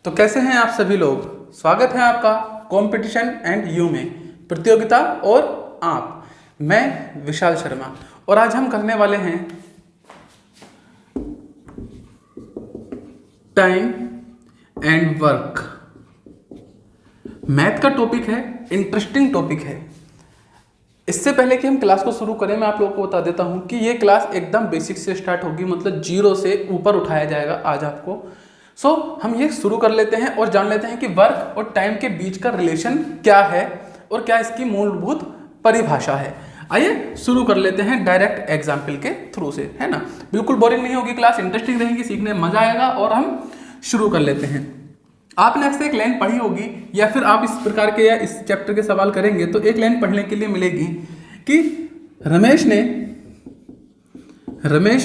तो कैसे हैं आप सभी लोग। स्वागत है आपका कंपटीशन एंड यू में, प्रतियोगिता और आप। मैं विशाल शर्मा और आज हम करने वाले हैं टाइम एंड वर्क। मैथ का टॉपिक है, इंटरेस्टिंग टॉपिक है। इससे पहले कि हम क्लास को शुरू करें, मैं आप लोगों को बता देता हूं कि ये क्लास एकदम बेसिक से स्टार्ट होगी, मतलब जीरो से ऊपर उठाया जाएगा आज आपको। हम ये शुरू कर लेते हैं और जान लेते हैं कि वर्क और टाइम के बीच का रिलेशन क्या है और क्या इसकी मूलभूत परिभाषा है। आइए शुरू कर लेते हैं डायरेक्ट एग्जाम्पल के थ्रू से, है ना। बिल्कुल बोरिंग नहीं होगी क्लास, इंटरेस्टिंग रहेगी, सीखने में मजा आएगा। और हम शुरू कर लेते हैं। आपने अक्सर एक लाइन पढ़ी होगी या फिर आप इस प्रकार के या इस चैप्टर के सवाल करेंगे तो एक लाइन पढ़ने के लिए मिलेगी कि रमेश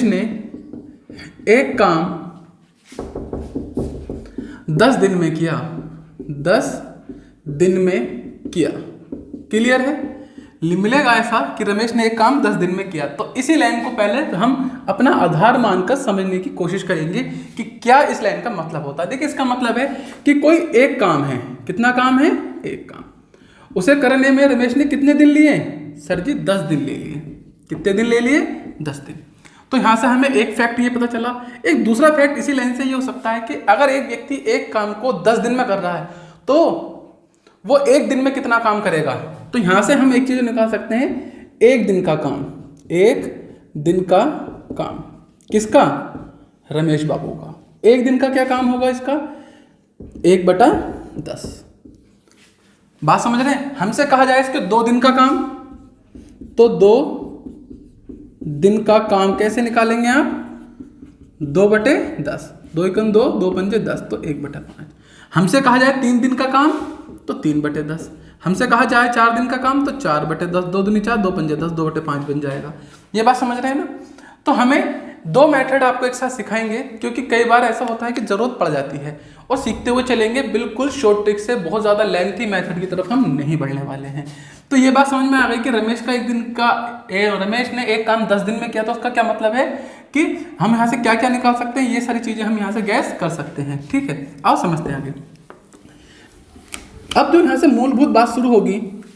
ने एक काम 10 दिन में किया। 10 दिन में किया। क्लियर है। मिलेगा ऐसा कि रमेश ने एक काम 10 दिन में किया। तो इसी लाइन को पहले हम अपना आधार मानकर समझने की कोशिश करेंगे कि क्या इस लाइन का मतलब होता है। देखिए, इसका मतलब है कि कोई एक काम है। कितना काम है? एक काम। उसे करने में रमेश ने कितने दिन लिए? सर जी 10 दिन ले लिए। कितने दिन ले लिए? 10 दिन। तो यहां से हमें एक फैक्ट ये पता चला। एक दूसरा फैक्ट इसी लाइन से ये हो सकता है कि अगर एक व्यक्ति एक काम को 10 दिन में कर रहा है तो वो एक दिन में कितना काम करेगा। तो यहां से हम एक चीज निकाल सकते हैं, एक दिन का काम। एक दिन का काम किसका? रमेश बाबू का। एक दिन का क्या काम होगा इसका? 1/10। बात समझ रहे हैं। हमसे कहा जाए इसके 2 दिन का काम, तो 2 दिन का काम कैसे निकालेंगे आप? 2/10। 2 × 2 2 × 10 तो 1/5। हमसे कहा जाए 3 दिन का काम तो 3/10। हमसे कहा जाए 4 दिन का काम तो 4/10। 2 दूनी 4, 2 × 10 2/5 बन जाएगा। ये बात समझ रहे हैं ना। तो हमें 2 मेथड आपको एक साथ सिखाएंगे, क्योंकि कई बार ऐसा होता है कि जरूरत पड़ जाती है और सीखते हुए चलेंगे। बिल्कुल शॉर्ट ट्रिक से, बहुत ज़्यादा लेंथी मेथड की तरफ हम नहीं बढ़ने वाले हैं। तो ये बात समझ में आ गई कि रमेश ने एक काम 10 दिन में किया। तो उसका क्या मतलब है कि हम यहाँ से क्या क्या निकाल सकते हैं, ये सारी चीज़ें हम यहाँ से गैस कर सकते हैं। ठीक है, आओ समझते हैं आगे। अब जो यहाँ से मूलभूत बात शुरू होगी,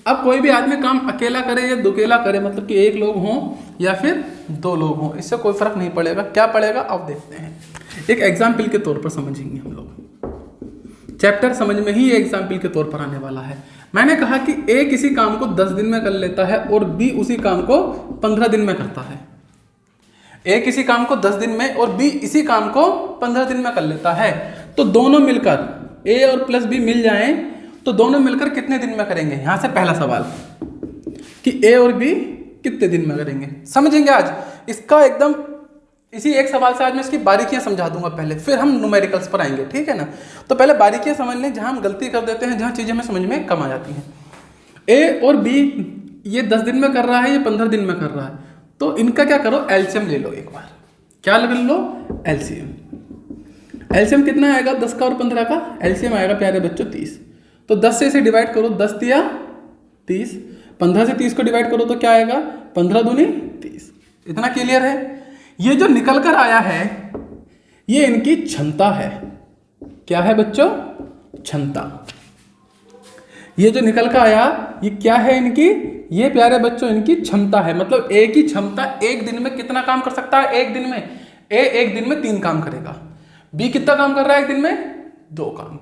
अब कोई भी आदमी काम अकेला करे या दुकेला करे, मतलब कि एक लोग हों या फिर 2 लोग हों, इससे कोई फर्क नहीं पड़ेगा। क्या पड़ेगा अब देखते हैं। एक एग्जाम्पल के तौर पर समझेंगे हम लोग। चैप्टर समझ में ही एग्जाम्पल के तौर पर आने वाला है। मैंने कहा कि ए किसी काम को 10 दिन में कर लेता है और बी उसी काम को 15 दिन में करता है। ए किसी काम को 10 दिन में और बी इसी काम को 15 दिन में कर लेता है। तो दोनों मिलकर, ए और प्लस बी मिल जाएं तो दोनों मिलकर कितने दिन में करेंगे। यहां से पहला सवाल कि ए और बी कितने दिन में करेंगे, समझेंगे आज इसका एकदम। इसी एक सवाल से आज मैं इसकी बारीकियां समझा दूंगा पहले, फिर हम न्यूमेरिकल्स पर आएंगे। ठीक है ना। तो पहले बारीकियां समझ लें, जहां हम गलती कर देते हैं, जहां चीजें हमें समझ में कम आ जाती हैं। ए और बी ये 10 दिन में कर रहा है, ये 15 दिन में कर रहा है। तो इनका क्या करो, एलसीएम ले लो एक बार। क्या ले लो? एलसीएम। एलसीएम कितना आएगा? 10 का और 15 का एलसीएम आएगा प्यारे बच्चों 30। तो 10 से इसे डिवाइड करो, 10 दिया 30। 15 से 30 को डिवाइड करो तो क्या आएगा? 15 दूनी 30। इतना क्लियर है। ये जो निकल कर आया है ये इनकी क्षमता है। क्या है बच्चों? क्षमता। ये जो निकल कर आया ये क्या है इनकी? ये प्यारे बच्चों इनकी क्षमता है। मतलब ए की क्षमता एक दिन में कितना काम कर सकता है? एक दिन में ए एक दिन में 3 काम करेगा। बी कितना काम कर रहा है एक दिन में? 2 काम।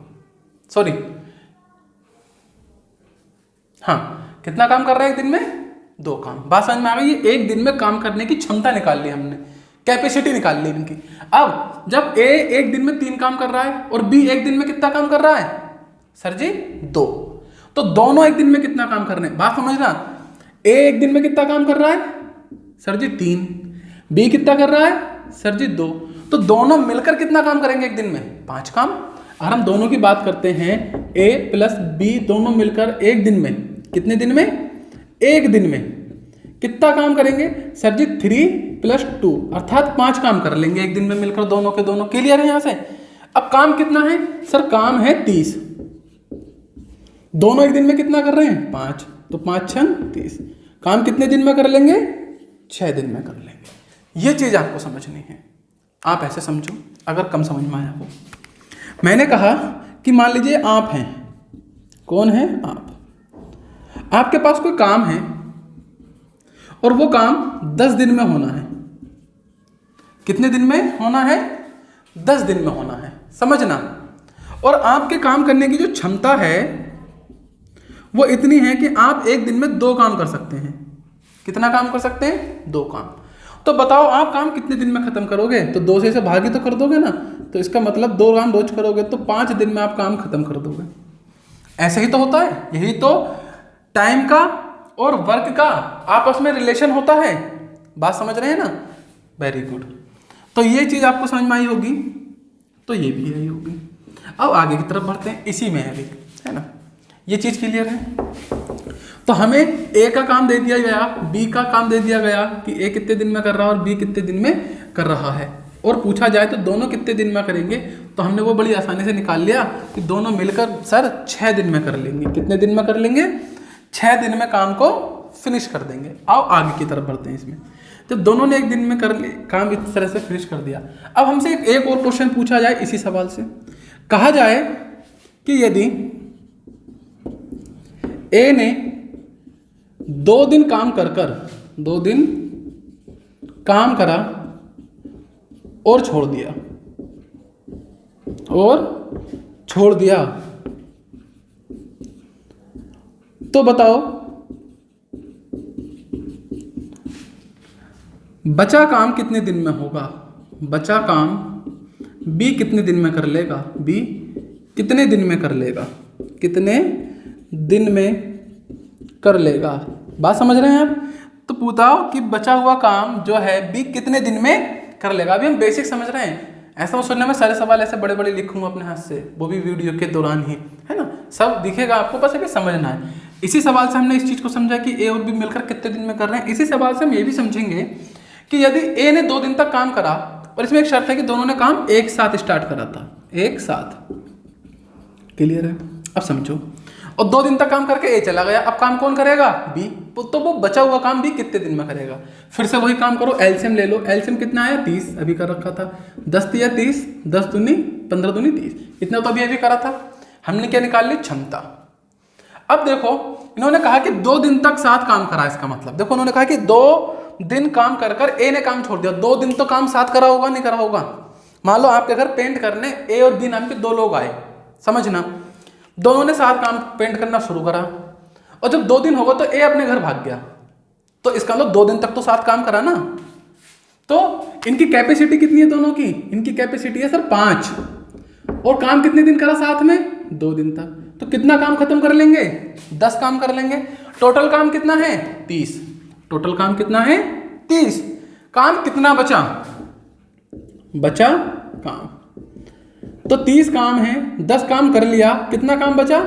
सॉरी, हाँ, कितना काम कर रहा है एक दिन में? 2 काम। बात समझ में आ गई। ये एक दिन में काम करने की क्षमता निकाल ली हमने, कैपेसिटी निकाल ली इनकी। अब जब ए एक दिन में 3 काम कर रहा है और बी एक दिन में कितना काम कर रहा है? सर जी 2। तो दोनों एक दिन में कितना काम कर रहे हैं? बात समझना। ए एक दिन में कितना काम कर रहा है? सर जी 3। बी कितना कर रहा है? सर जी 2। तो दोनों मिलकर कितना काम करेंगे एक दिन में? 5 काम। अगर हम दोनों की बात करते हैं, ए प्लस बी दोनों मिलकर एक दिन में, कितने दिन में? एक दिन में कितना काम करेंगे? सर जी 3 + 2 अर्थात 5 काम कर लेंगे एक दिन में मिलकर दोनों के दोनों। क्लियर है यहां से। अब काम कितना है? सर काम है 30। दोनों एक दिन में कितना कर रहे हैं? 5। तो 5 × 6 = 30। काम कितने दिन में कर लेंगे? 6 दिन में कर लेंगे। ये चीज आपको समझनी है। आप ऐसे समझो अगर कम समझ में आया हो। मैंने कहा कि मान लीजिए आप हैं, कौन है आप, आपके पास कोई काम है और वो काम 10 दिन में होना है। कितने दिन में होना है? 10 दिन में होना है, समझना। और आपके काम करने की जो क्षमता है वो इतनी है कि आप एक दिन में 2 काम कर सकते हैं। कितना काम कर सकते हैं? 2 काम। तो बताओ आप काम कितने दिन में खत्म करोगे? तो 2 से इसे भागी तो कर दोगे ना, तो इसका मतलब 2 काम रोज करोगे तो 5 दिन में आप काम खत्म कर दोगे। ऐसे ही तो होता है, यही तो टाइम का और वर्क का आपस में रिलेशन होता है। बात समझ रहे हैं ना? Very good. तो ये चीज आपको समझ में आई होगी, तो ये भी आई होगी। अब आगे की तरफ बढ़ते हैं, इसी में अभी, है ना? ये चीज क्लियर है। तो हमें ए का काम दे दिया गया, बी का काम दे दिया गया कि ए कितने दिन में कर रहा है और बी कितने दिन में कर रहा है, और पूछा जाए तो दोनों कितने दिन में करेंगे, तो हमने वो बड़ी आसानी से निकाल लिया कि दोनों मिलकर सर 6 दिन में कर लेंगे। कितने दिन में कर लेंगे? 6 दिन में काम को फिनिश कर देंगे। आओ आगे की तरफ बढ़ते हैं। इसमें जब दोनों ने एक दिन में कर काम इस तरह से फिनिश कर दिया, अब हमसे एक और क्वेश्चन पूछा जाए इसी सवाल से। कहा जाए कि यदि ए ने 2 दिन काम कर 2 दिन काम करा और छोड़ दिया तो बताओ बचा काम कितने दिन में होगा? बचा काम बी कितने दिन में कर लेगा? बी कितने दिन में कर लेगा? कितने दिन में कर लेगा? बात समझ रहे हैं आप? तो बताओ कि बचा हुआ काम जो है बी कितने दिन में कर लेगा। अभी हम बेसिक समझ रहे हैं, ऐसा मैं सुनने में सारे सवाल ऐसे बड़े बड़े लिखूंगा अपने हाथ से, वो भी वीडियो के दौरान ही, है ना? सब दिखेगा आपको, बस अभी समझना है। इसी सवाल से हमने इस चीज को समझा कि ए और बी मिलकर कितने दिन में कर रहे हैं। इसी सवाल से हम ये भी समझेंगे कि यदि ए ने 2 दिन तक काम करा, और इसमें एक शर्त है कि दोनों ने काम एक साथ स्टार्ट करा था, एक साथ। क्लियर है? अब समझो। और 2 दिन तक काम करके ए चला गया, अब काम कौन करेगा? बी। तो वो बचा हुआ काम बी कितने दिन में करेगा? फिर से वही काम करो, एलसीएम ले लो। एलसीएम कितना आया? 30 अभी कर रखा था। 10 तिया 30, 10 दूनी 15 दूनी 30, इतना तो अभी करा था। हमने क्या निकाल ली? क्षमता। अब देखो इन्होंने कहा कि 2 दिन तक साथ काम करा, इसका मतलब देखो उन्होंने कहा कि 2 दिन काम कर ए ने काम छोड़ दिया। 2 दिन तो काम साथ करा होगा, नहीं करा होगा? मान लो आपके घर पेंट करने ए और बी नाम के 2 लोग आए, समझना। दोनों ने साथ काम पेंट करना शुरू करा, और जब 2 दिन हो गए तो ए अपने घर भाग गया, तो इसका मतलब 2 दिन तक तो साथ काम करा ना। तो इनकी कैपेसिटी कितनी है दोनों की? इनकी कैपेसिटी है सर 5, और काम कितने दिन करा साथ में? 2 दिन तक। तो कितना काम खत्म कर लेंगे? 10 काम कर लेंगे। टोटल काम कितना है? 30। टोटल काम कितना है? 30। काम कितना बचा? बचा काम तो 30 काम है, 10 काम कर लिया, कितना काम बचा?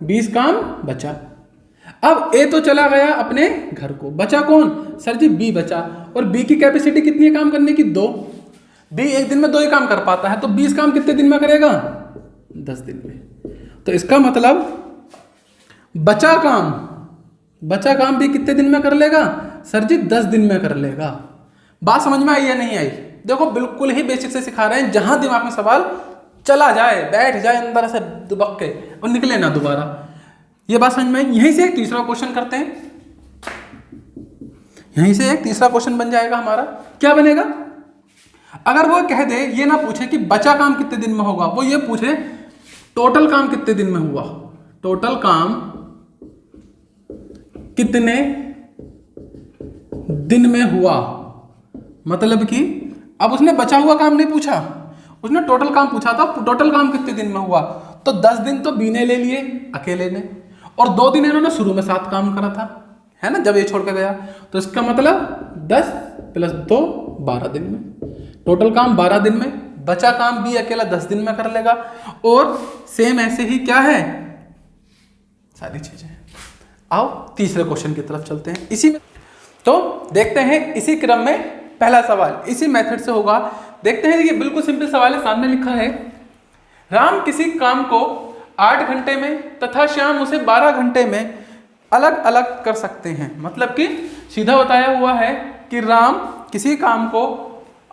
20 काम बचा। अब ए तो चला गया अपने घर को, बचा कौन? सर जी बी बचा, और बी की कैपेसिटी कितनी है काम करने की? 2। बी एक दिन में 2 ही काम कर पाता है, तो 20 काम कितने दिन में करेगा? 10 दिन में। तो इसका मतलब बचा काम भी कितने दिन में कर लेगा? सर जी 10 दिन में कर लेगा। बात समझ में आई या नहीं आई? देखो बिल्कुल ही बेसिक से सिखा रहे हैं, जहां दिमाग में सवाल चला जाए, बैठ जाए अंदर से दुबक के और निकले ना दोबारा। ये बात समझ में आई? यहीं से एक तीसरा क्वेश्चन करते हैं। यहीं से एक तीसरा क्वेश्चन बन जाएगा हमारा। क्या बनेगा? अगर वो कह दे, ये ना पूछे कि बचा काम कितने दिन में होगा, वो ये पूछे टोटल काम कितने दिन में हुआ। टोटल काम कितने दिन में हुआ, मतलब कि अब उसने बचा हुआ काम नहीं पूछा, उसने टोटल काम पूछा था। टोटल काम कितने दिन में हुआ, तो 10 दिन तो बी ने ले लिए अकेले ने, और 2 दिन इन्होंने शुरू में साथ काम करा था, है ना, जब ये छोड़ के गया। तो इसका मतलब 10 + 2 12 दिन में। टोटल काम 12 दिन में, बचा काम बी अकेला 10 दिन में कर लेगा। और सेम ऐसे ही क्या है सारी चीजें। आओ तीसरे क्वेश्चन की तरफ चलते हैं। इसी में तो देखते हैं इसी क्रम में पहला सवाल इसी मेथड से होगा। देखते हैं, ये बिल्कुल सिंपल सवाल है, सामने लिखा है राम किसी काम को 8 घंटे में तथा श्याम उसे 12 घंटे में अलग अलग कर सकते हैं। मतलब कि सीधा बताया हुआ है कि राम किसी काम को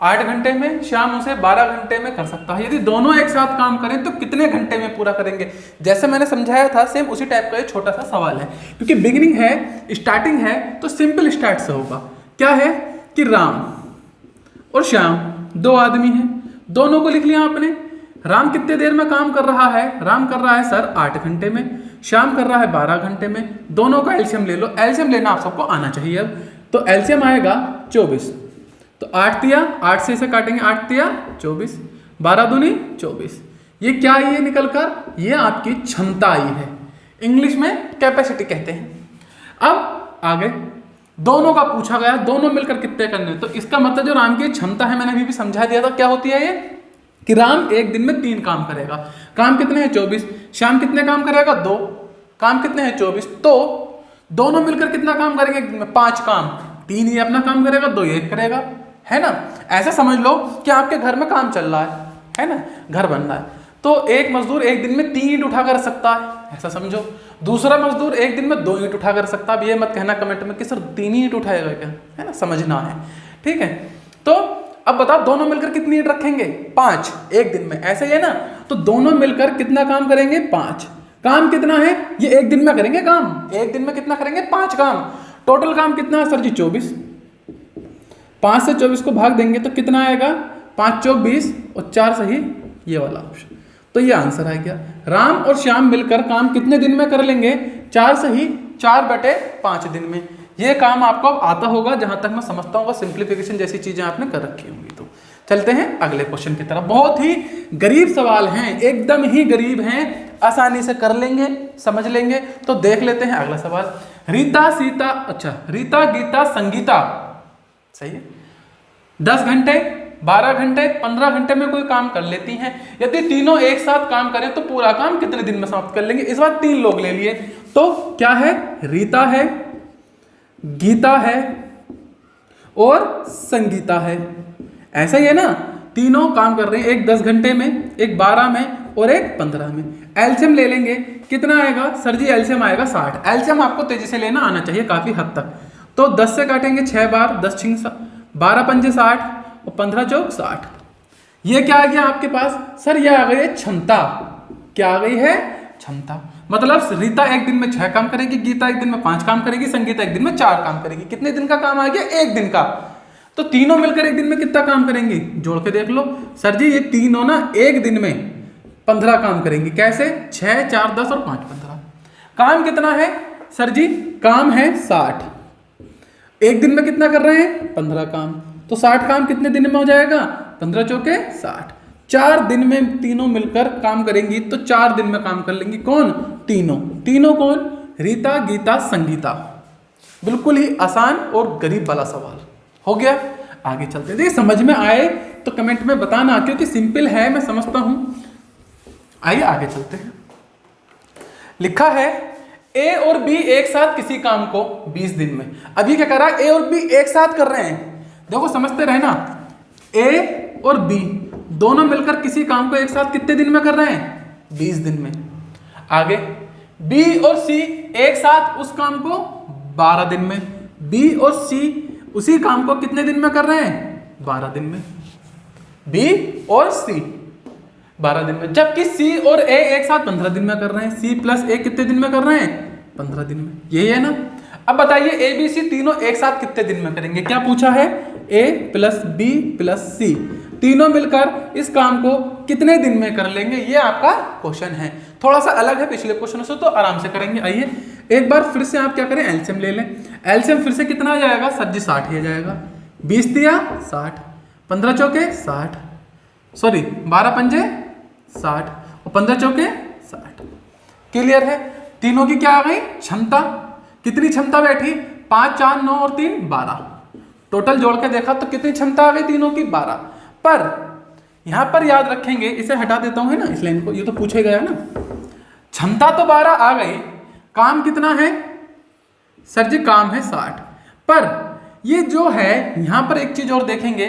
8 घंटे में, श्याम उसे 12 घंटे में कर सकता है। यदि दोनों एक साथ काम करें तो कितने घंटे में पूरा करेंगे? जैसे मैंने समझाया था सेम उसी टाइप का एक छोटा सा सवाल है, क्योंकि बिगिनिंग है, स्टार्टिंग है, तो सिंपल स्टार्ट से होगा। क्या है कि राम और श्याम 2 आदमी हैं, दोनों को लिख लिया आपने। राम कितने देर में काम कर रहा है? राम कर रहा है सर 8 घंटे में, श्याम कर रहा है 12 घंटे में। दोनों का एलसीएम ले लो, एलसीएम लेना आप सबको आना चाहिए। अब तो एलसीएम आएगा 24, तो 8 दिया, 8 से इसे काटेंगे, 8 दिया 24, 12 दूनी 24। ये क्या आई है निकल कर? ये आपकी क्षमता आई है, इंग्लिश में कैपेसिटी कहते हैं। अब आगे दोनों का पूछा गया, दोनों मिलकर कितने करने, तो इसका मतलब जो राम की क्षमता है मैंने अभी भी समझा दिया था, क्या होती है ये कि राम एक दिन में 3 काम करेगा। काम कितने हैं? 24। श्याम कितने काम करेगा? 2। काम कितने हैं? 24। तो दोनों मिलकर कितना काम करेंगे? 5 काम। 3 ये अपना काम करेगा, 2 ये करेगा, है ना। ऐसा समझ लो कि आपके घर में काम चल रहा है ना, घर बन रहा है, तो एक मजदूर एक दिन में 3 ईंट उठा कर सकता है, ऐसा समझो। दूसरा मजदूर एक दिन में 2 ईंट उठा कर सकता है। अब ये मत कहना कमेंट में कि सर 3 ईंट उठाएगा क्या, है ना, समझना है, ठीक है। तो अब बताओ दोनों मिलकर कितनी ईंट रखेंगे? 5 एक दिन में, ऐसे ही है ना। तो दोनों मिलकर कितना काम करेंगे? 5। काम कितना है? ये एक दिन में करेंगे काम, एक दिन में कितना करेंगे? 5 काम। टोटल काम कितना है सर जी? 24। 5 से 24 को भाग देंगे तो कितना आएगा? 5 चौक 20 और 4 सही ये वाला ऑप्शन। तो ये आंसर आ गया। राम और श्याम मिलकर काम कितने दिन में कर लेंगे? 4 सही 4/5 दिन में। ये काम आपको अब आता होगा, जहां तक मैं समझता हूँ। सिंप्लीफिकेशन जैसी चीजें आपने कर रखी होंगी। तो चलते हैं अगले क्वेश्चन की तरफ। बहुत ही गरीब सवाल हैं, एकदम ही गरीब हैं, आसानी से कर लेंगे, समझ लेंगे। तो देख लेते हैं अगला सवाल। रीता गीता संगीता, सही है, 10 घंटे 12 घंटे 15 घंटे में कोई काम कर लेती हैं। यदि तीनों एक साथ काम करें तो पूरा काम कितने दिन में समाप्त कर लेंगे? इस बार 3 लोग ले लिए, तो क्या है? रीता है, गीता है और संगीता है, ऐसा ही है ना। तीनों काम कर रहे हैं, एक 10 घंटे में, एक 12 में और एक 15 में। एलसीएम ले लेंगे, कितना आएगा सर जी? एलसीएम आएगा 60। एलसीएम आपको तेजी से लेना आना चाहिए काफी हद तक। तो 10 से काटेंगे 6 बार, 10 छिंग 12 पंजे 60 और 15 चौक 60। ये क्या आ गया आपके पास? सर ये आ गई है क्षमता। क्या आ गई है? क्षमता। मतलब रीता एक दिन में 6 काम करेगी, गीता एक दिन में 5 काम करेगी, संगीता एक दिन में 4 काम करेगी। कितने दिन का काम आ गया? एक दिन का। तो तीनों मिलकर एक दिन में कितना काम करेंगी? जोड़ के देख लो सर जी, ये तीनों ना एक दिन में 15 काम करेंगी। कैसे? 6 4 10 और 5 15। काम कितना है सर जी? काम है 60। एक दिन में कितना कर रहे हैं? 15 काम। तो 60 काम कितने दिन में हो जाएगा? 15 चौके 60। 4 दिन में तीनों मिलकर काम करेंगी, तो 4 दिन में काम कर लेंगी। कौन? तीनों कौन? रीता गीता संगीता। बिल्कुल ही आसान और गरीब वाला सवाल हो गया। आगे चलते, देखिए समझ में आए तो कमेंट में बताना, क्योंकि सिंपल है, मैं समझता हूं। आइए आगे चलते हैं। लिखा है ए और बी एक साथ किसी काम को 20 दिन में। अभी क्या कर रहा है? ए और बी एक साथ कर रहे हैं, देखो समझते रहे ना। ए और बी दोनों मिलकर किसी काम को एक साथ कितने दिन में कर रहे हैं? 20 दिन में। आगे बी और सी एक साथ उस काम को 12 दिन में। बी और सी उसी काम को कितने दिन में कर रहे हैं? 12 दिन में। बी और सी 12 दिन में, जबकि सी और ए एक साथ 15 दिन में कर रहे हैं। सी प्लस ए कितने दिन में कर रहे हैं? 15 दिन में। यही है ना। अब बताइए ए बी सी तीनों एक साथ कितने दिन में करेंगे? क्या पूछा है? ए प्लस बी प्लस सी तीनों मिलकर इस काम को कितने दिन में कर लेंगे? ये आपका क्वेश्चन है। थोड़ा सा अलग है पिछले क्वेश्चन से, तो आराम से करेंगे। आइए एक बार फिर से आप क्या करें? एलसीएम ले लें। एलसीएम फिर से कितना आ जाएगा सर जी? 60 ही आ जाएगा। 20 दिया 60, 15 चौके 60, सॉरी 12 पंजे 60 और 15 चौके 60। क्लियर है? तीनों की क्या आ गई? क्षमता। कितनी क्षमता बैठी? 5 4 9 और 3 12। टोटल जोड़ के देखा तो कितनी क्षमता आ गई तीनों की? 12। पर यहां पर याद रखेंगे, इसे हटा देता हूं, है ना, इस लाइन को, ये तो पूछे गया ना। क्षमता तो 12 आ गई, काम कितना है सर जी? काम है 60। पर ये जो है यहां पर एक चीज और देखेंगे,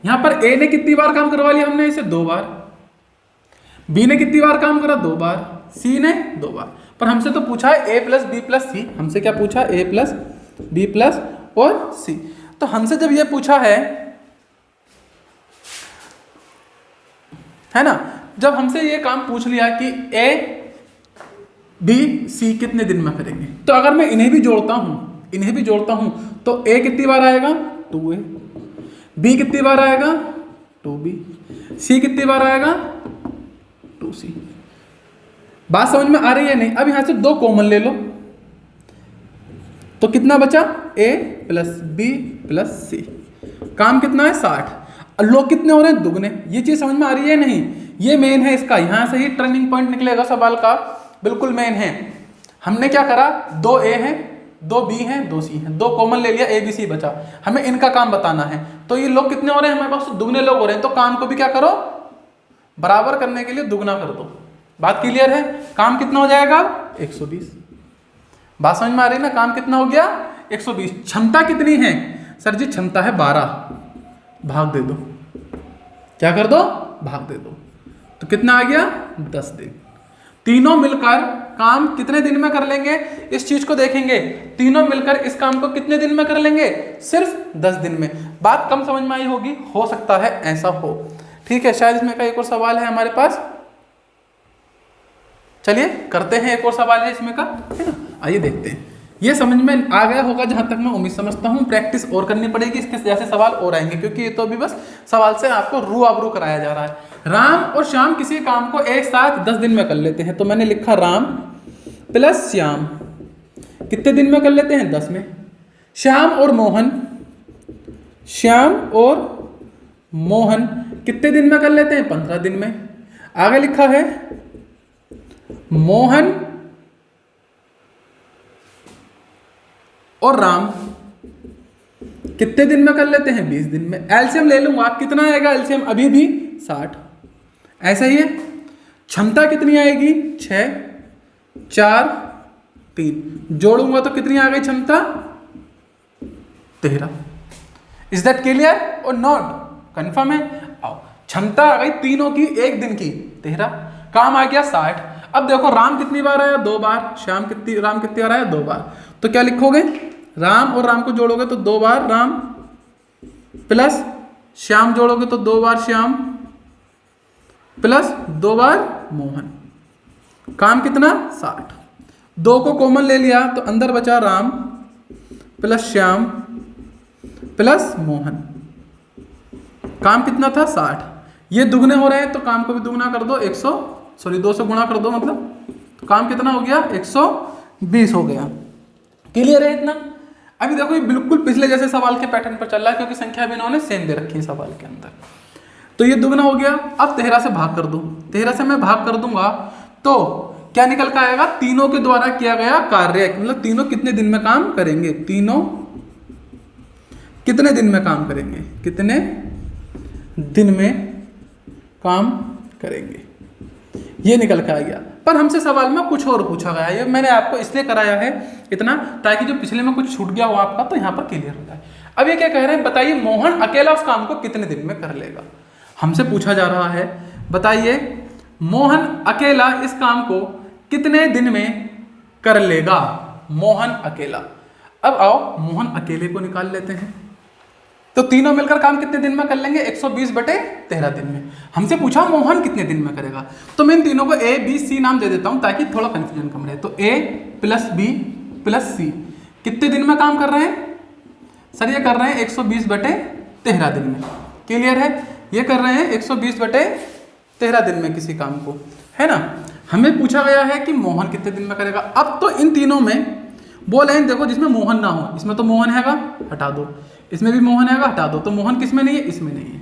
यहां पर ए ने कितनी बार काम करवा लिया? हमने इसे 2 बार। बी ने कितनी बार काम करा? 2 बार। सी ने 2 बार। पर हमसे तो पूछा है ए प्लस बी प्लस सी। हमसे क्या पूछा? ए प्लस बी प्लस और सी। तो हमसे जब ये पूछा है है ना। जब हमसे ये काम पूछ लिया कि ए बी सी कितने दिन में करेंगे, तो अगर मैं इन्हें भी जोड़ता हूं तो ए कितनी बार आएगा 2a, बी कितनी बार आएगा 2b, सी कितनी बार आएगा 2c। बात समझ में आ रही है नहीं। अब यहां से 2 कॉमन ले लो तो कितना बचा a प्लस बी प्लस सी। काम कितना है 60। लोग कितने हो रहे हैं दुगने। ये चीज समझ में आ रही है नहीं। ये मेन है इसका, यहां से ही टर्निंग पॉइंट निकलेगा सवाल का, बिल्कुल मेन है। हमने क्या करा 2a है 2b है 2c है, 2 कॉमन ले लिया, a b c बचा। हमें इनका काम बताना है। तो ये लोग कितने हो रहे हैं हमारे पास दुगने लोग हो रहे हैं, तो काम को भी क्या करो बराबर करने के लिए दुगना कर दो। बात क्लियर है। काम कितना हो जाएगा 120। बात समझ में आ रही है ना। काम कितना हो गया 120। क्षमता कितनी है सर जी, क्षमता है 12, भाग दे दो। क्या कर दो भाग दे दो, तो कितना आ गया 10 दिन। तीनों मिलकर काम कितने दिन में कर लेंगे, इस चीज को देखेंगे। तीनों मिलकर इस काम को कितने दिन में कर लेंगे, सिर्फ 10 दिन में। बात कम समझ में आई होगी, हो सकता है ऐसा हो। ठीक है, शायद इसमें का एक और सवाल है हमारे पास। चलिए करते हैं, एक और सवाल है इसमें का, है ना। आइए देखते हैं। ये समझ में आ गया होगा जहां तक मैं उम्मीद समझता हूं। प्रैक्टिस और करनी पड़ेगी, इसके जैसे सवाल और आएंगे, क्योंकि ये तो अभी बस सवाल से आपको रूबरू कराया जा रहा है। राम और श्याम किसी काम को एक साथ 10 दिन में कर लेते हैं, तो मैंने लिखा राम प्लस श्याम कितने दिन में कर लेते हैं 10 में। श्याम और मोहन कितने दिन में कर लेते हैं 15 दिन में। आगे लिखा है मोहन और राम कितने दिन में कर लेते हैं 20 दिन में। एलसीएम ले लूंगा, कितना आएगा एलसीएम अभी भी 60। ऐसा ही है। क्षमता कितनी आएगी 6 4 3, जोड़ूंगा तो कितनी आ गई क्षमता 13। इज दैट क्लियर और नॉट, कंफर्म है। क्षमता आ गई तीनों की एक दिन की 13, काम आ गया 60। अब देखो राम कितनी बार आया 2 बार, राम कितनी बार आया 2 बार। तो क्या लिखोगे, राम और राम को जोड़ोगे तो 2 बार राम, प्लस श्याम जोड़ोगे तो 2 बार श्याम, प्लस 2 बार मोहन। काम कितना 60। 2 को कॉमन ले लिया तो अंदर बचा राम प्लस श्याम प्लस मोहन। काम कितना था 60। ये दुगने हो रहे हैं तो काम को भी दुगना कर दो, 2 से गुणा कर दो, मतलब तो काम कितना हो गया 120 हो गया। क्लियर है इतना। अभी देखो ये बिल्कुल पिछले जैसे सवाल के पैटर्न पर चल रहा है, क्योंकि संख्या भी इन्होंने सेम दे रखी है सवाल के अंदर। तो ये दुगना हो गया। अब 13 से भाग कर दो, 13 से मैं भाग कर दूंगा तो क्या निकल कर आएगा, तीनों के द्वारा किया गया कार्य, मतलब तीनों कितने दिन में काम करेंगे, तीनों कितने दिन में काम करेंगे, कितने दिन में काम करेंगे, ये निकल के आ गया। पर हमसे सवाल में कुछ और पूछा गया। ये मैंने आपको इसलिए कराया है इतना, ताकि जो पिछले में कुछ छूट गया हो आपका तो यहाँ पर क्लियर हो जाए। अब ये क्या कह रहे हैं, बताइए मोहन अकेला उस काम को कितने दिन में कर लेगा। हमसे पूछा जा रहा है, बताइए मोहन अकेला इस काम को कितने दिन में कर लेगा, मोहन अकेला। अब आओ मोहन अकेले को निकाल लेते हैं। तो तीनों मिलकर काम कितने दिन में कर लेंगे, 120/13 दिन में। हमसे पूछा मोहन कितने दिन में करेगा, तो मैं इन तीनों को A B C नाम दे देता हूं ताकि थोड़ा कंफ्यूजन कम रहे। तो A plus B plus C कितने दिन में काम कर रहे हैं सर, ये कर रहे हैं 120/13 दिन में। क्लियर है, ये कर रहे हैं 120/13 दिन में किसी काम को, है ना। हमें पूछा गया है कि मोहन कितने दिन में करेगा। अब तो इन तीनों में वो लाइन देखो जिसमें मोहन ना हो, इसमें तो मोहन हैगा, हटा दो, इसमें भी मोहन हैगा, हटा दो। तो मोहन किसमें नहीं है, इसमें नहीं है।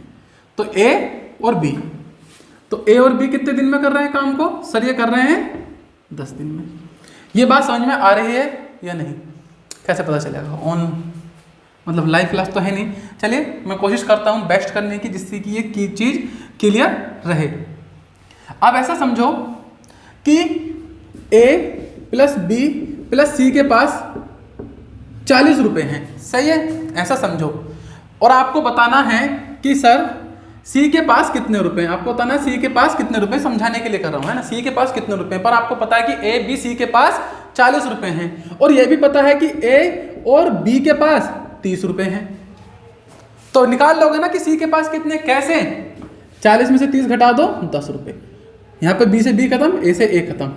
तो A और B, तो A और B कितने दिन में कर रहे हैं काम को सर, ये कर रहे हैं 10 दिन में। ये बात समझ में आ रही है या नहीं, कैसे पता चलेगा, ऑन मतलब लाइव क्लास तो है नहीं। चलिए मैं कोशिश करता हूँ बेस्ट करने की, जिससे कि ये चीज़ क्लियर रहे। अब ऐसा समझो कि A plus B plus C के पास 40 रुपये हैं, सही है, ऐसा समझो। और आपको बताना है कि सर C के पास कितने रुपए हैं, आपको बताना है C के पास कितने रुपए, समझाने के लिए कर रहा हूँ, है ना। C के पास कितने रुपए हैं, पर आपको पता है कि A B C के पास 40 रुपए हैं, और यह भी पता है कि A और B के पास 30 रुपए हैं। तो निकाल लोगे ना कि C के पास कितने, कैसे, 40 में से 30 घटा दो 10 रुपये। यहाँ पे बी से बी खत्म, ए से ए खत्म,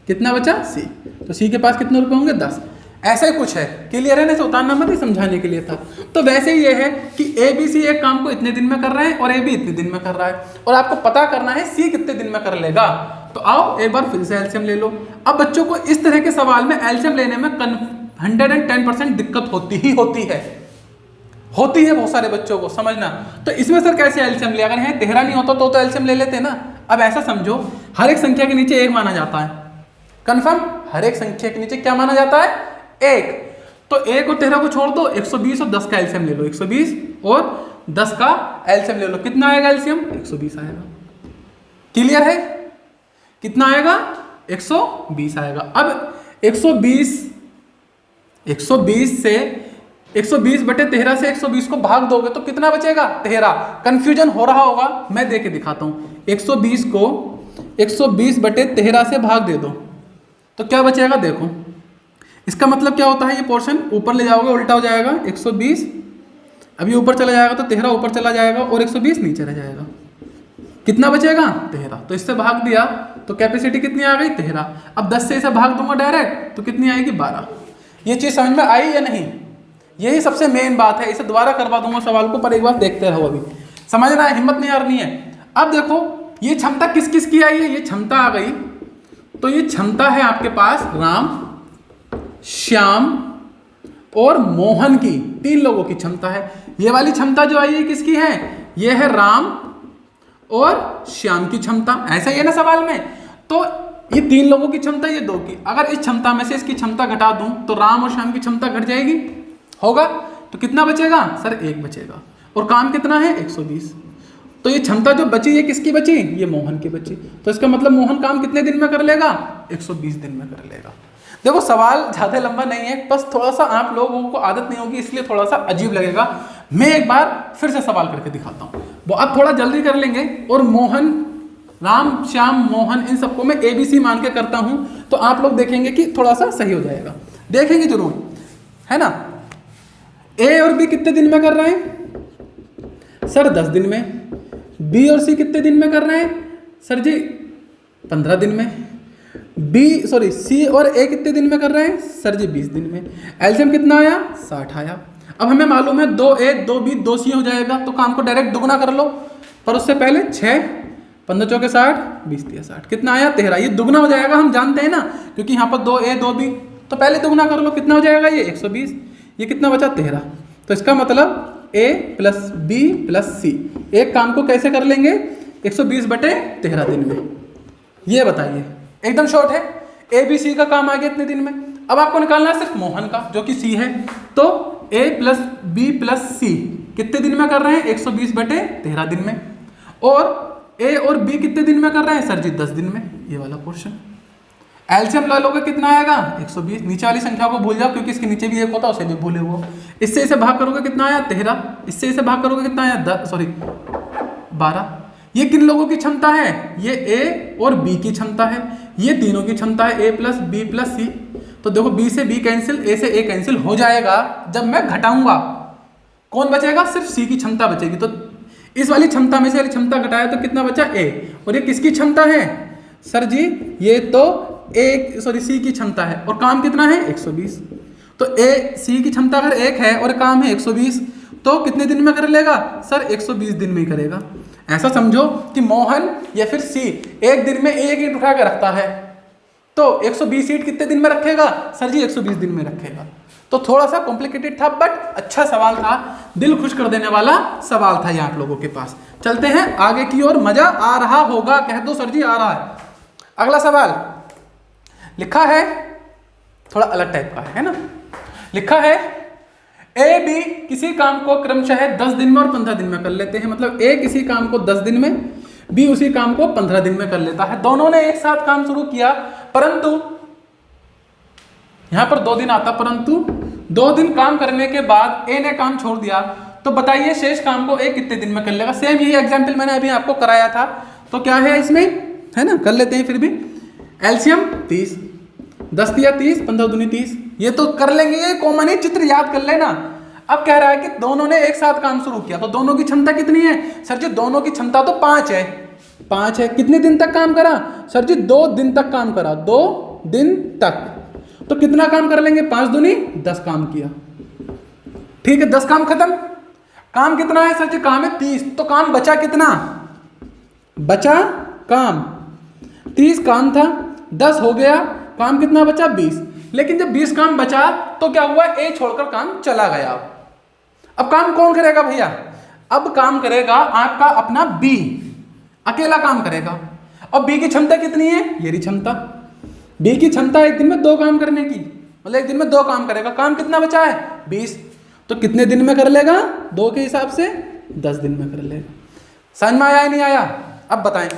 कितना बचा सी। तो सी के पास कितने रुपए होंगे 10। ऐसा ही कुछ है, क्लियर है ना, इसे उतारना मत, ही समझाने के लिए था। तो वैसे ही ये है कि ए बी सी एक काम को इतने दिन में कर रहे हैं और ए बी इतने दिन में कर रहा है, और आपको पता करना है सी कितने दिन में कर लेगा। तो आओ एक बार फिर से एलसीएम ले लो। अब बच्चों को इस तरह के सवाल में एलसीएम लेने में 110% दिक्कत होती ही होती है बहुत सारे बच्चों को, समझना। तो इसमें सर कैसे एलसीएम ले, अगर यहाँ तेहरा नहीं होता तो एलसीएम ले लेते ना। अब ऐसा समझो, हर एक संख्या के नीचे एक माना जाता है, कन्फर्म, हर एक संख्या के नीचे क्या माना जाता है, एक। तो एक और 13 को छोड़ दो, 120 और 10 का एलसीएम ले लो, 120 और 10 का एलसीएम ले लो, कितना आएगा एलसीएम, 120 आएगा। क्लियर है, कितना आएगा, 120 आएगा। अब 120 से 120 बटे 13 से 120 को भाग दोगे तो कितना बचेगा, 13। कंफ्यूजन हो रहा होगा, मैं दे के दिखाता हूं। 120 को 120 बटे 13 से भाग दे दो तो क्या बचेगा, देखो इसका मतलब क्या होता है, ये पोर्शन ऊपर ले जाओगे उल्टा हो जाएगा, 120 अभी ऊपर चला जाएगा तो 13 ऊपर चला जाएगा और 120 नीचे रह जाएगा, कितना बचेगा, 13। तो इससे भाग दिया तो कैपेसिटी कितनी आ गई, 13। अब 10 से इसे भाग दूंगा डायरेक्ट तो कितनी आएगी, 12। ये चीज समझ में आई या नहीं, यही सबसे मेन बात है। इसे दोबारा करवा दूंगा सवाल को, पर एक बार देखते रहो, अभी समझना है, हिम्मत नहीं हारनी है। अब देखो ये क्षमता किस किस की आई है, ये क्षमता आ गई, तो ये क्षमता है आपके पास राम, श्याम और मोहन की, 3 लोगों की क्षमता है। ये वाली क्षमता जो आई है किसकी है, ये है राम और श्याम की क्षमता, ऐसा ही है ना सवाल में। तो ये 3 लोगों की क्षमता, ये 2 की, अगर इस क्षमता में से इसकी क्षमता घटा दूं तो राम और श्याम की क्षमता घट जाएगी, होगा, तो कितना बचेगा सर, 1 बचेगा, और काम कितना है, 120। तो ये क्षमता जो बची ये किसकी बची, ये मोहन की बची। तो इसका मतलब मोहन काम कितने दिन में कर लेगा, 120 दिन में कर लेगा। देखो सवाल ज़्यादा लंबा नहीं है, बस थोड़ा सा आप लोगों को आदत नहीं होगी इसलिए थोड़ा सा अजीब लगेगा। मैं एक बार फिर से सवाल करके दिखाता हूँ, वो अब थोड़ा जल्दी कर लेंगे। और मोहन, राम, श्याम, मोहन, इन सबको मैं ABC मान के करता हूँ, तो आप लोग देखेंगे कि थोड़ा सा सही हो जाएगा, देखेंगे जरूर, है ना। A और B कितने दिन में कर रहे हैं सर, 10 दिन में। B और C कितने दिन में कर रहे हैं सर जी, 15 दिन में। C और A कितने दिन में कर रहे हैं सर जी, 20 दिन में। एलसीएम कितना आया, 60 आया। अब हमें मालूम है 2A 2B 2C हो जाएगा, तो काम को डायरेक्ट दुगना कर लो, पर उससे पहले 6 15 चौके 60, 20 तिया 60, कितना आया, 13। ये दुगना हो जाएगा, हम जानते हैं ना, क्योंकि यहाँ पर 2A 2B, तो पहले दुगना कर लो, कितना हो जाएगा, ये 120, ये कितना बचा, 13। तो इसका मतलब A + B + C, एक काम को कैसे कर लेंगे, 120 बटे 13 दिन में। ये बताइए, एकदम शॉर्ट है, ABC का काम आ गया इतने दिन में। अब आपको निकालना है सिर्फ मोहन का, जो कि C है। तो A + B + C कितने दिन में कर रहे हैं, 120 बटे 13 दिन में। और A और B कितने दिन में कर रहे हैं सर जी, 10 दिन में। ये वाला पोर्शन एलसीएम ला लोगे कितना आएगा, 120। नीचे वाली संख्या को भूल जाओ, क्योंकि इसके नीचे भी एक होता है, उसे भी भूले वो। इससे इसे भाग करोगे कितना आया, 13। इससे इसे भाग करोगे कितना आया, 12। ये किन लोगों की क्षमता है, ये A और B की क्षमता है, ये तीनों की क्षमता है, A + B + C। तो देखो B से B कैंसिल, A से A कैंसिल हो जाएगा जब मैं घटाऊंगा। कौन बचेगा, सिर्फ C की क्षमता बचेगी। तो इस वाली क्षमता में से वाली क्षमता घटाया तो कितना बचा, A। और ये किसकी क्षमता है सर जी, ये तो C की क्षमता है, और काम कितना है, 120। तो C की क्षमता अगर 1 है और काम है 120, तो कितने दिन में कर लेगा सर, 120 दिन में ही करेगा। ऐसा समझो कि मोहन या फिर C एक दिन में एक ईंट उठा के रखता है, तो 120 ईंट कितने दिन में रखेगा सर जी, 120 दिन में रखेगा। तो थोड़ा सा कॉम्प्लिकेटेड था, बट अच्छा सवाल था, दिल खुश कर देने वाला सवाल था ये आप लोगों के पास। चलते हैं आगे की ओर, मजा आ रहा होगा, कह दो सर जी आ रहा है। अगला सवाल लिखा है, थोड़ा अलग टाइप का है ना। लिखा है A B किसी काम को क्रमशः 10 दिन में और 15 दिन में कर लेते हैं। मतलब A किसी काम को 10 दिन में, B उसी काम को 15 दिन में कर लेता है। दोनों ने एक साथ काम शुरू किया, परंतु यहां पर 2 दिन आता, परंतु 2 दिन काम करने के बाद A ने काम छोड़ दिया। तो बताइए शेष काम को A कितने दिन में कर लेगा। सेम यही एग्जाम्पल मैंने अभी आपको कराया था। तो क्या है इसमें, है ना, कर लेते हैं फिर भी। एलसीएम 30, 10 तिया 30, 15 दूनी 30, ये तो कर लेंगे, ये कॉमन ही चित्र याद कर लेना। अब कह रहा है कि दोनों ने एक साथ काम शुरू किया, तो दोनों की क्षमता कितनी है? सर जी दोनों की क्षमता तो 5 है। 5 है। कितने दिन तक काम करा? सर जी 2 दिन तक काम करा। 2 दिन तक। तो कितना काम कर लेंगे? 5 दूनी 10 काम किया। ठीक है, 10 काम खत्म। काम कितना है? सर जी काम है 30। तो काम बचा कितना? बचा काम 30 काम था, 10 हो गया, काम कितना बचा? 20। लेकिन जब 20 काम बचा तो क्या हुआ? ए छोड़कर काम चला गया। अब काम कौन करेगा भैया? अब काम करेगा आपका अपना बी, अकेला काम करेगा। और बी की क्षमता कितनी है? ये रही क्षमता। बी की क्षमता एक दिन में 2 काम करने की, मतलब एक दिन में 2 काम करेगा। काम कितना बचा है? 20। तो कितने दिन में कर लेगा? 2 के हिसाब से 10 दिन में कर लेगा। समझ में आया या नहीं आया? अब बताएं।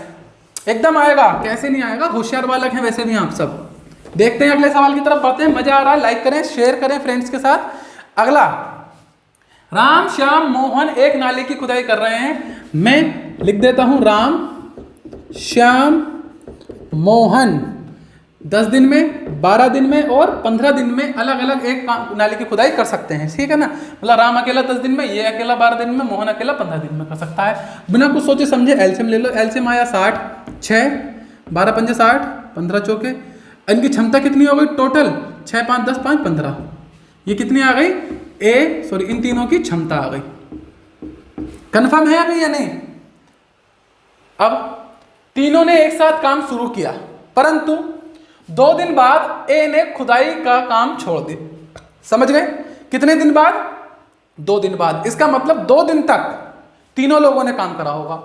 एकदम आएगा, कैसे नहीं आएगा? होशियार बालक हैं वैसे भी आप सब। देखते हैं अगले सवाल की तरफ बढ़ते हैं। मजा आ रहा है? लाइक करें, शेयर करें फ्रेंड्स के साथ। अगला, राम श्याम मोहन एक नाले की खुदाई कर रहे हैं। मैं लिख देता हूं राम श्याम मोहन 10 दिन में, 12 दिन में और 15 दिन में अलग अलग एक नाले की खुदाई कर सकते हैं। ठीक है ना? मतलब राम अकेला 10 दिन में, ये अकेला 12 दिन में, मोहन अकेला 15 दिन में कर सकता है। बिना कुछ सोचे समझे एलसीएम ले लो। एलसीएम आया 60, 6, 12 पंजे 60, 15 चौके। इनकी क्षमता कितनी हो गई टोटल? 6, 5, 10, 5, 15। ये कितनी आ गई? इन तीनों की क्षमता आ गई। कंफर्म है अभी या नहीं? अब तीनों ने एक साथ काम शुरू किया, परंतु 2 दिन बाद ए ने खुदाई का काम छोड़ दिया। समझ गए? कितने दिन बाद? 2 दिन बाद। इसका मतलब 2 दिन तक तीनों लोगों ने काम करा होगा।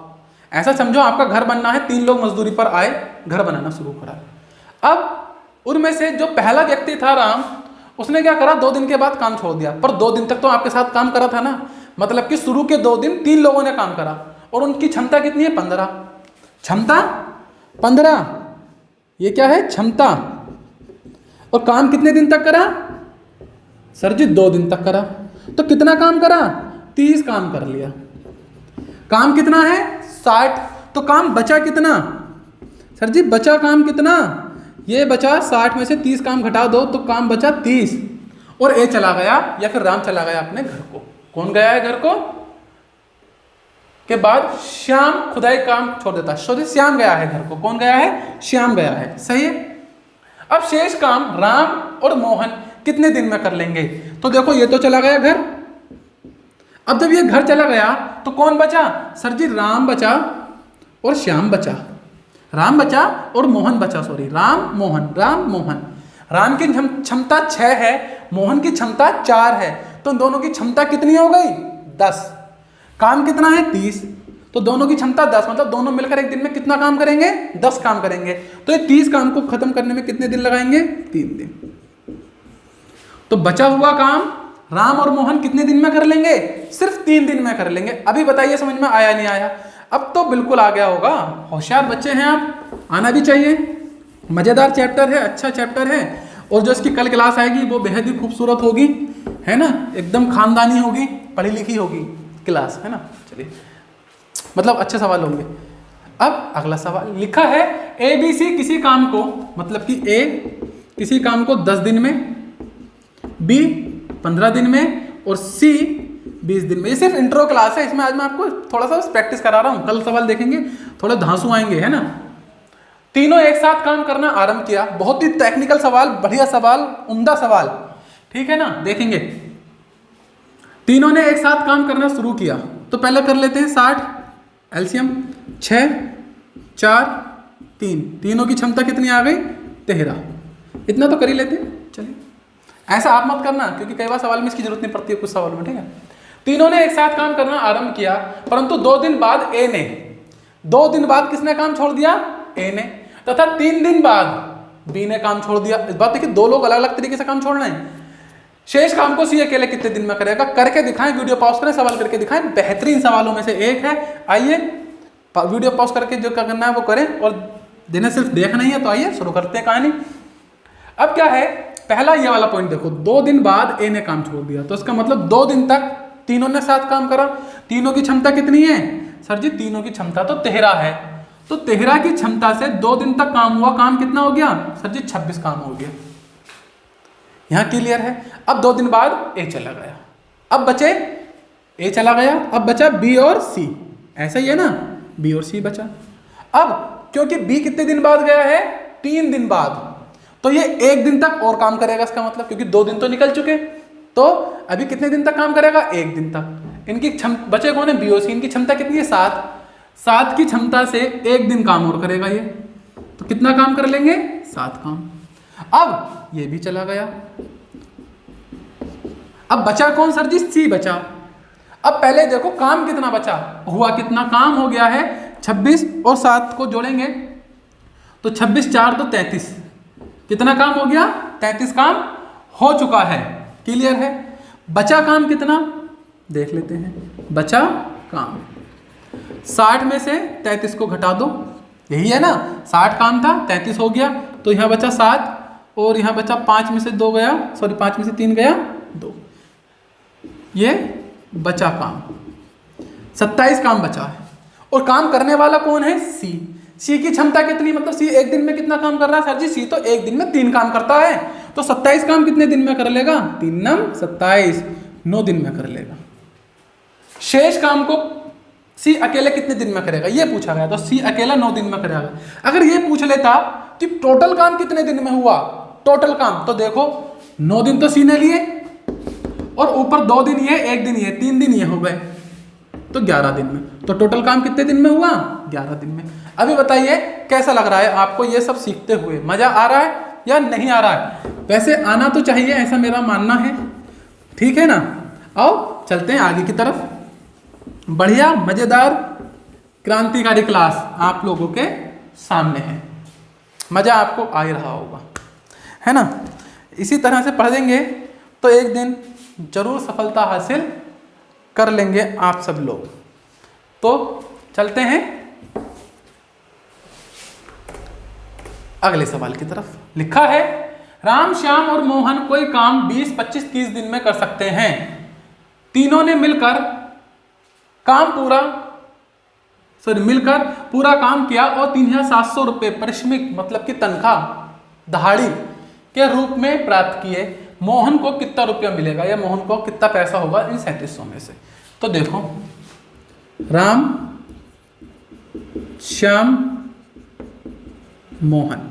ऐसा समझो आपका घर बनना है, 3 लोग मजदूरी पर आए, घर बनाना शुरू करा। अब उनमें से जो पहला व्यक्ति था राम, उसने क्या करा? 2 दिन के बाद काम छोड़ दिया। पर 2 दिन तक तो आपके साथ काम करा था ना, मतलब कि शुरू के 2 दिन 3 लोगों ने काम करा। और उनकी क्षमता कितनी है? 15। क्षमता 15। ये क्या है? क्षमता। और काम कितने दिन तक करा? सर जी 2 दिन तक करा। तो कितना काम करा? 30 काम कर लिया। काम कितना है? 60। तो काम बचा कितना? सर जी बचा काम कितना? ये बचा 60 में से 30 काम घटा दो तो काम बचा 30। और ए चला गया या फिर राम चला गया अपने घर को। कौन गया है घर को? के बाद श्याम खुदाई काम छोड़ देता। श्याम गया है घर को। कौन गया है? श्याम गया है। सही है। अब शेष काम राम और मोहन कितने दिन में कर लेंगे? तो देखो ये तो चला गया घर। अब जब ये घर चला गया तो कौन बचा? सर जी राम बचा और श्याम बचा। राम बचा और मोहन बचा। राम मोहन। राम की क्षमता 6 है, मोहन की क्षमता 4 है। तो दोनों की क्षमता कितनी हो गई? 10। काम कितना है? 30। तो दोनों की क्षमता 10, मतलब दोनों मिलकर एक दिन में कितना काम करेंगे? 10 काम करेंगे। तो ये 30 काम को खत्म करने में कितने दिन लगाएंगे? 3 दिन। तो बचा हुआ काम राम और मोहन कितने दिन में कर लेंगे? सिर्फ 3 दिन में कर लेंगे। अभी बताइए समझ में आया नहीं आया? अब तो बिल्कुल आ गया होगा। होशियार बच्चे हैं आप, आना भी चाहिए। मजेदार चैप्टर है, अच्छा चैप्टर है। और जो इसकी कल क्लास आएगी वो बेहद ही खूबसूरत होगी, है ना? एकदम खानदानी होगी, पढ़ी लिखी होगी क्लास, है ना? चलिए, मतलब अच्छे सवाल होंगे। अब अगला सवाल लिखा है ABC किसी काम को, मतलब कि A किसी काम को 10 दिन में, B 15 दिन में और C 20 दिन में। ये सिर्फ इंट्रो क्लास है, इसमें आज मैं आपको थोड़ा सा प्रैक्टिस करा रहा हूँ। कल सवाल देखेंगे, थोड़े धांसू आएंगे, है ना? तीनों एक साथ काम करना आरंभ किया। बहुत ही टेक्निकल सवाल, बढ़िया सवाल, उम्दा सवाल, ठीक है ना? देखेंगे। तीनों ने एक साथ काम करना शुरू किया। तो पहले कर लेते हैं 60 एलसीएम 6, 4, 3। तीनों की क्षमता कितनी आ गई? 13। इतना तो कर ही लेते हैं। चलिए, ऐसा आप मत करना क्योंकि कई बार सवाल में इसकी जरूरत नहीं पड़ती है, कुछ सवाल में, ठीक है? तीनों ने एक साथ काम करना आरंभ किया, परंतु 2 दिन बाद ए ने, 2 दिन बाद किसने काम छोड़ दिया? ए ने। तथा 3 दिन बाद बी ने काम छोड़ दिया। इस बात देखिए, 2 लोग अलग अलग तरीके से काम छोड़ रहे हैं। शेष काम को सी अकेले कितने दिन में करेगा? करके दिखाएं, वीडियो पॉज करें, सवाल करके दिखाएं। बेहतरीन सवालों में से एक है। आइए वीडियो पॉज करके जो करना है वो करें, और जिन्हें सिर्फ देखना ही है तो आइए शुरू करते हैं कहानी। अब क्या है? पहला ये वाला पॉइंट देखो, 2 दिन बाद ए ने काम छोड़ दिया। तो इसका मतलब 2 दिन तक तीनों ने साथ काम करा। तीनों की क्षमता कितनी है? सर जी तीनों की क्षमता तो 13 है। तो 13 की क्षमता से 2 दिन तक काम हुआ। काम कितना हो गया? सर जी 26 काम हो गया। यहां क्लियर है? अब 2 दिन बाद ए चला गया। अब बचे ए चला गया, अब बचा बी और सी, ऐसा ही है ना, बी और सी बचा। अब क्योंकि बी कितने दिन बाद गया है, 3 दिन बाद, तो ये 1 दिन तक और काम करेगा, इसका मतलब, क्योंकि 2 दिन तो निकल चुके, तो अभी कितने दिन तक काम करेगा, 1 दिन तक। इनकी बचे कौन है, बी और सी, इनकी क्षमता कितनी है, 7। 7 की क्षमता से 1 दिन काम और करेगा ये, तो कितना काम कर लेंगे, 7 काम। अब ये भी चला गया, अब बचा कौन सर जी, सी बचा। अब पहले देखो काम कितना बचा हुआ, कितना काम हो गया है, 26 और 7 को जोड़ेंगे तो 26 4 तो 33, कितना काम हो गया, 33 काम हो चुका है, क्लियर है। बचा काम कितना देख लेते हैं, बचा काम 60 में से 33 को घटा दो, यही है ना, 60 काम था, 33 हो गया, तो यहाँ बचा 7 और यहाँ बचा 5 में से 2 गया, सॉरी 5 में से 3 गया 2, ये बचा काम, 27 काम बचा है। और काम करने वाला कौन है, सी। सी की क्षमता कितनी, मतलब सी 1 दिन में कितना काम कर रहा है, सर जी सी तो 1 दिन में 3 काम करता है, तो 27 काम कितने दिन में कर लेगा, 3 9 27, 9 दिन में कर लेगा। शेष काम को सी अकेले कितने दिन में करेगा, ये पूछा गया, तो सी अकेला 9 दिन में करेगा। अगर ये पूछ लेता कि टोटल काम कितने दिन में हुआ, टोटल काम, तो देखो 9 दिन तो सी ने लिए और ऊपर 2 दिन ये, 1 दिन ये, 3 दिन ये हो गए, तो 11 दिन में। तो टोटल काम कितने दिन में हुआ, 11 दिन में। अभी बताइए कैसा लग रहा है आपको ये सब सीखते हुए, मजा आ रहा है या नहीं आ रहा है। वैसे आना तो चाहिए, ऐसा मेरा मानना है, ठीक है ना। आओ चलते हैं आगे की तरफ। बढ़िया मजेदार क्रांतिकारी क्लास आप लोगों के सामने है, मजा आपको आ ही रहा होगा, है ना। इसी तरह से पढ़ देंगे तो एक दिन जरूर सफलता हासिल कर लेंगे आप सब लोग। तो चलते हैं अगले सवाल की तरफ। लिखा है राम, श्याम और मोहन कोई काम 20, 25, 30 दिन में कर सकते हैं। तीनों ने मिलकर पूरा काम किया और 3700 रुपये पारिश्रमिक मतलब कि तनख्वाह दहाड़ी के रूप में प्राप्त किए। मोहन को कितना रुपया मिलेगा या मोहन को कितना पैसा होगा इन 3700 में से। तो देखो राम, श्याम, मोहन,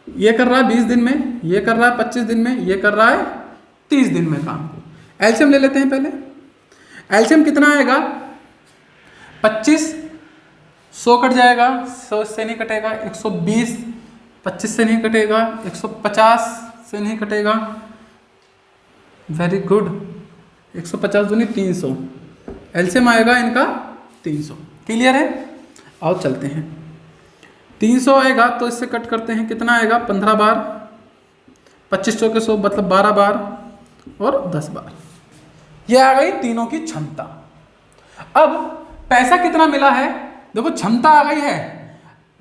ये कर रहा है 20 दिन में, ये कर रहा है 25 दिन में, ये कर रहा है 30 दिन में काम को। एलसीएम ले लेते हैं पहले। एलसीएम कितना आएगा, 25 100 कट जाएगा, 100 से नहीं कटेगा, 120 25 से नहीं कटेगा, 150 से नहीं कटेगा, वेरी गुड, 150 दूनी 300, एलसीएम आएगा इनका 300, क्लियर है। आओ चलते हैं, 300 आएगा तो इससे कट करते हैं, कितना आएगा 15 बार, 25 चौके 100 मतलब 12 बार और 10 बार। ये आ गई तीनों की क्षमता। अब पैसा कितना मिला है, देखो क्षमता आ गई है,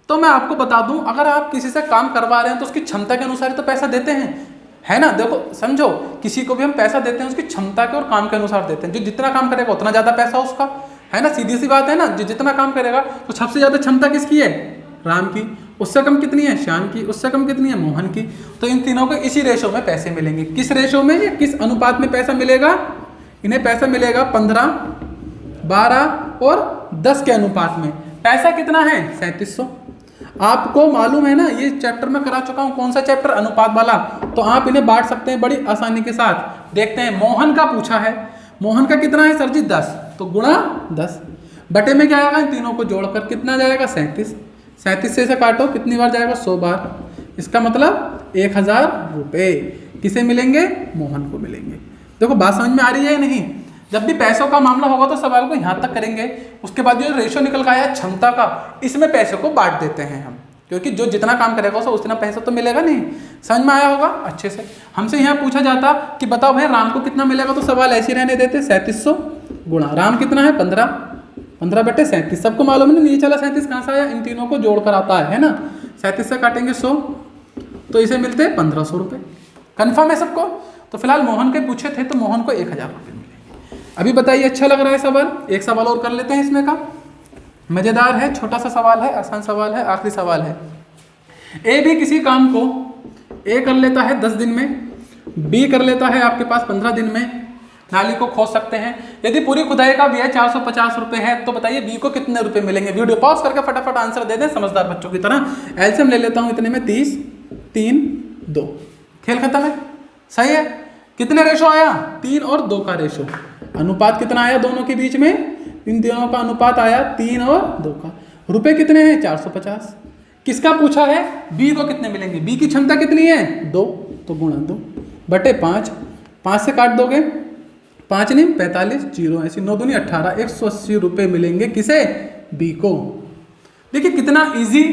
तो मैं आपको बता दूं अगर आप किसी से काम करवा रहे हैं तो उसकी क्षमता के अनुसार ही तो पैसा देते हैं, है ना। देखो समझो, किसी को भी हम पैसा देते हैं उसकी क्षमता के और काम के अनुसार देते हैं। जो जितना काम करेगा उतना ज़्यादा पैसा उसका, है ना, सीधी सी बात है ना। जो जितना काम करेगा तो सबसे ज़्यादा क्षमता किसकी है, राम की, उससे कम कितनी है, श्याम की, उससे कम कितनी है, मोहन की। तो इन तीनों को इसी रेशो में पैसे मिलेंगे। किस रेशो में या किस अनुपात में पैसा मिलेगा, इन्हें पैसा मिलेगा 15, 12 और 10 के अनुपात में। पैसा कितना है, 3700। आपको मालूम है ना, ये चैप्टर में करा चुका हूँ, कौन सा चैप्टर, अनुपात वाला। तो आप इन्हें बांट सकते हैं बड़ी आसानी के साथ। देखते हैं, मोहन का पूछा है, मोहन का कितना है सर जी 10, तो गुणा 10 बटे में क्या आएगा, इन तीनों को जोड़कर कितना जाएगा 37। 37 से इसे काटो, कितनी बार जाएगा 100 बार। इसका मतलब 1000 रुपये किसे मिलेंगे, मोहन को मिलेंगे। देखो बात समझ में आ रही है या नहीं। जब भी पैसों का मामला होगा तो सवाल को यहाँ तक करेंगे, उसके बाद जो रेशो निकल का आया क्षमता का, इसमें पैसे को बांट देते हैं हम, क्योंकि जो जितना काम करेगा उसे उतना पैसा तो मिलेगा नहीं। समझ में आया होगा अच्छे से। हमसे यहाँ पूछा जाता कि बताओ भाई राम को कितना मिलेगा, तो सवाल ऐसे रहने देते 3700 गुणा राम कितना है 15, 15 बटे 37। सबको मालूम है ना, नीचे चला 37 कहाँ से आया, इन तीनों को जोड़कर आता है ना। 37 से काटेंगे 100 तो इसे मिलते हैं 1500 रुपये। कन्फर्म है सबको। तो फिलहाल मोहन के पूछे थे तो मोहन को 1000 रुपये मिलेंगे। अभी बताइए अच्छा लग रहा है सवाल। एक सवाल और कर लेते हैं इसमें का, मजेदार है, छोटा सा सवाल है, आसान सवाल है, आखिरी सवाल है। ए भी किसी काम को ए कर लेता है 10 दिन में, बी कर लेता है आपके पास 15 दिन में, नाली को खोद सकते हैं। यदि पूरी खुदाई का व्यय 450 रुपये है तो बताइए बी को कितने रुपए मिलेंगे। वीडियो पॉज करके फटाफट आंसर दे दें समझदार बच्चों की तरह। एलसीएम ले लेता हूं इतने में 30, 3, 2, खेल खत्म है। सही है। कितने रेशो आया? 3 और 2 का रेशो। अनुपात कितना आया दोनों के बीच में? इन दोनों का अनुपात आया 3 और 2 का। रुपए कितने हैं? 450। किसका पूछा है? बी को कितने मिलेंगे। बी की क्षमता कितनी है? 2, तो गुणा 2 बटे 5, 5 से काट दोगे 5 नहीं 45, 0 ऐसी 9 दूनी 18, 180 रुपये मिलेंगे किसे? बी को। देखिए कितना इजी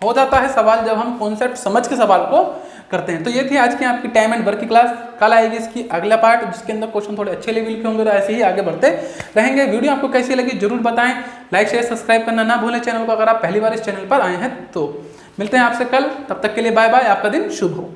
हो जाता है सवाल जब हम कॉन्सेप्ट समझ के सवाल को करते हैं। तो ये थी आज की आपकी टाइम एंड वर्क की क्लास। कल आएगी इसकी अगला पार्ट जिसके अंदर क्वेश्चन थोड़े अच्छे लेवल के होंगे, तो ऐसे ही आगे बढ़ते रहेंगे। वीडियो आपको कैसी लगी जरूर बताएं। लाइक शेयर सब्सक्राइब करना ना भूलें चैनल को, अगर आप पहली बार इस चैनल पर आए हैं तो। मिलते हैं आपसे कल, तब तक के लिए बाय बाय। आपका दिन शुभ हो।